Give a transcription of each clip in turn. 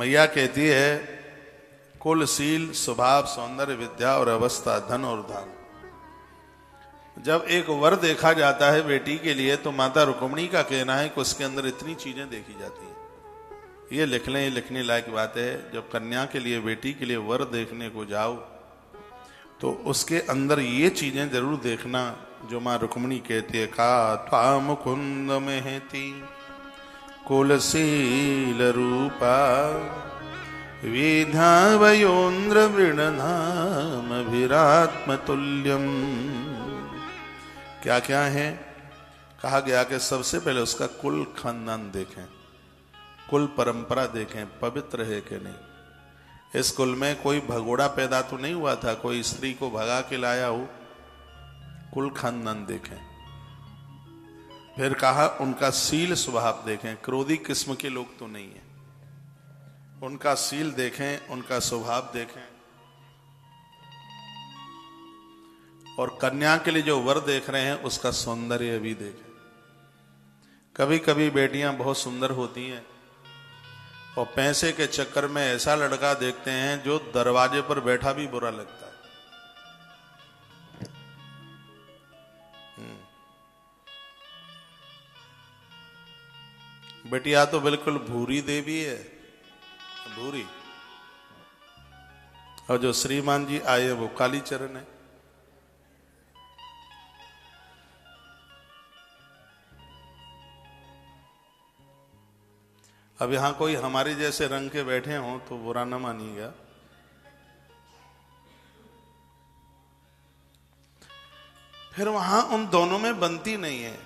मैया कहती है कुल, शील, स्वभाव, सौंदर्य, विद्या और अवस्था, धन और दान। जब एक वर देखा जाता है बेटी के लिए तो माता रुक्मिणी का कहना है कि उसके अंदर इतनी चीजें देखी जाती हैं। ये लिख लें, ये लिखने लायक बात है। जब कन्या के लिए, बेटी के लिए वर देखने को जाओ तो उसके अंदर ये चीजें जरूर देखना जो माँ रुक्मिणी कहती है, का त्वाम कुंद मेहती कुलशील रूपा विधा वयोन्द्र वृणधाम विरात्म तुल्यम। क्या क्या है? कहा गया कि सबसे पहले उसका कुल खानदान देखें, कुल परंपरा देखें, पवित्र है कि नहीं। इस कुल में कोई भगोड़ा पैदा तो नहीं हुआ था, कोई स्त्री को भगा के लाया हो। कुल खानदान देखें। फिर कहा उनका शील स्वभाव देखें, क्रोधी किस्म के लोग तो नहीं है। उनका शील देखें, उनका स्वभाव देखें। और कन्या के लिए जो वर देख रहे हैं उसका सौंदर्य भी देखें। कभी कभी बेटियां बहुत सुंदर होती हैं और पैसे के चक्कर में ऐसा लड़का देखते हैं जो दरवाजे पर बैठा भी बुरा लगता है। बेटिया तो बिल्कुल भूरी देवी है, भूरी। और जो श्रीमान जी आए वो काली चरण है। अब यहां कोई हमारे जैसे रंग के बैठे हों तो बुरा न मानिएगा। फिर वहां उन दोनों में बनती नहीं है।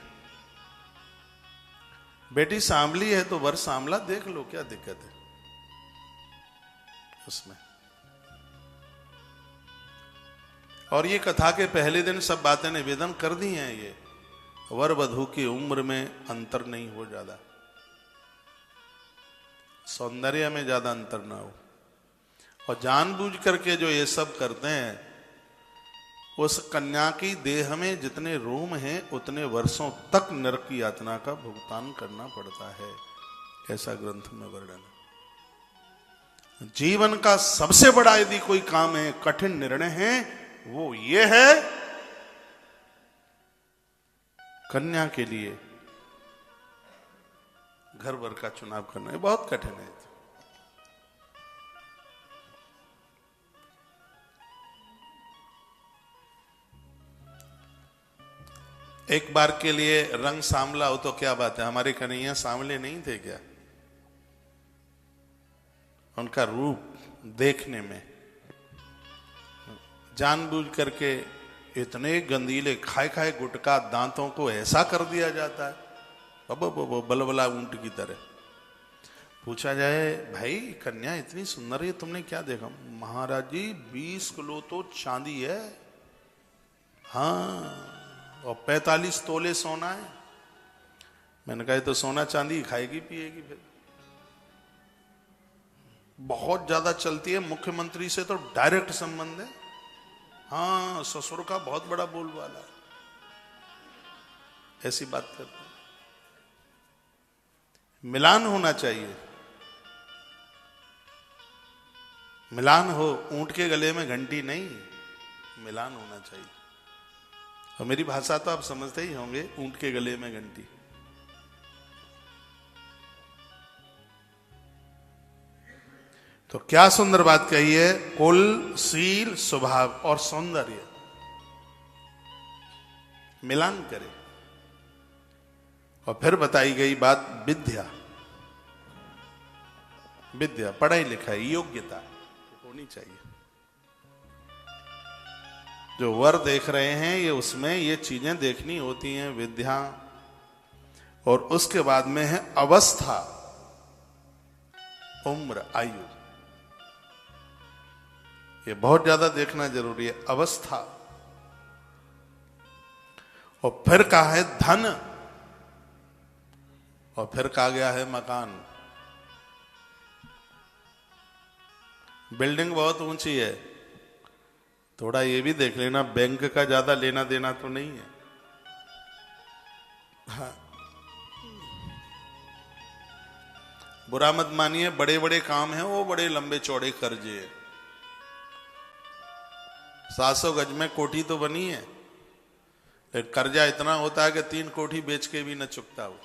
बेटी सांवली है तो वर सांवला देख लो, क्या दिक्कत है उसमें। और ये कथा के पहले दिन सब बातें निवेदन कर दी हैं। ये वर वधू की उम्र में अंतर नहीं हो, ज्यादा सौंदर्य में ज्यादा अंतर ना हो। और जानबूझ करके जो ये सब करते हैं, उस कन्या की देह में जितने रोम हैं उतने वर्षों तक नरक की यातना का भुगतान करना पड़ता है, ऐसा ग्रंथ में वर्णन है। जीवन का सबसे बड़ा यदि कोई काम है, कठिन निर्णय है, वो ये है कन्या के लिए घर वर का चुनाव करना। है बहुत कठिन है। एक बार के लिए रंग सांवला हो तो क्या बात है। हमारे कन्हैया सांवले नहीं थे क्या? उनका रूप देखने में जानबूझ करके इतने गंदीले खाए खाए गुटका दांतों को ऐसा कर दिया जाता है, अब बलबला ऊंट की तरह। पूछा जाए भाई कन्या इतनी सुंदर है, तुमने क्या देखा? महाराज जी 20 किलो तो चांदी है, हाँ, और 45 तोले सोना है। मैंने कहा तो सोना चांदी खाएगी पिएगी फिर। बहुत ज्यादा चलती है, मुख्यमंत्री से तो डायरेक्ट संबंध है। हाँ, ससुर का बहुत बड़ा बोलबाला है, ऐसी बात करते हैं। मिलान होना चाहिए, मिलान हो। ऊंट के गले में घंटी नहीं, मिलान होना चाहिए। और मेरी भाषा तो आप समझते ही होंगे, ऊंट के गले में घंटी। तो क्या सुंदर बात कही है, कुल, शील, स्वभाव और सौंदर्य मिलान करे। और फिर बताई गई बात विद्या, विद्या पढ़ाई लिखाई योग्यता होनी चाहिए। जो वर देख रहे हैं ये उसमें ये चीजें देखनी होती हैं, विद्या। और उसके बाद में है अवस्था, उम्र, आयु। ये बहुत ज्यादा देखना जरूरी है, अवस्था। और फिर कहा है धन, और फिर कहा गया है मकान। बिल्डिंग बहुत ऊंची है, थोड़ा ये भी देख लेना बैंक का ज्यादा लेना देना तो नहीं है। हाँ। बुरा मत मानिए, बड़े बड़े काम हैं वो बड़े लंबे चौड़े कर्जे हैं। 700 गज में कोठी तो बनी है, लेकिन कर्जा इतना होता है कि 3 कोठी बेच के भी न चुकता हो।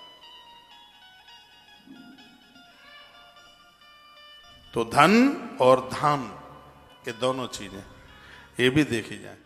तो धन और धाम, ये दोनों चीजें ये भी देखी जाए।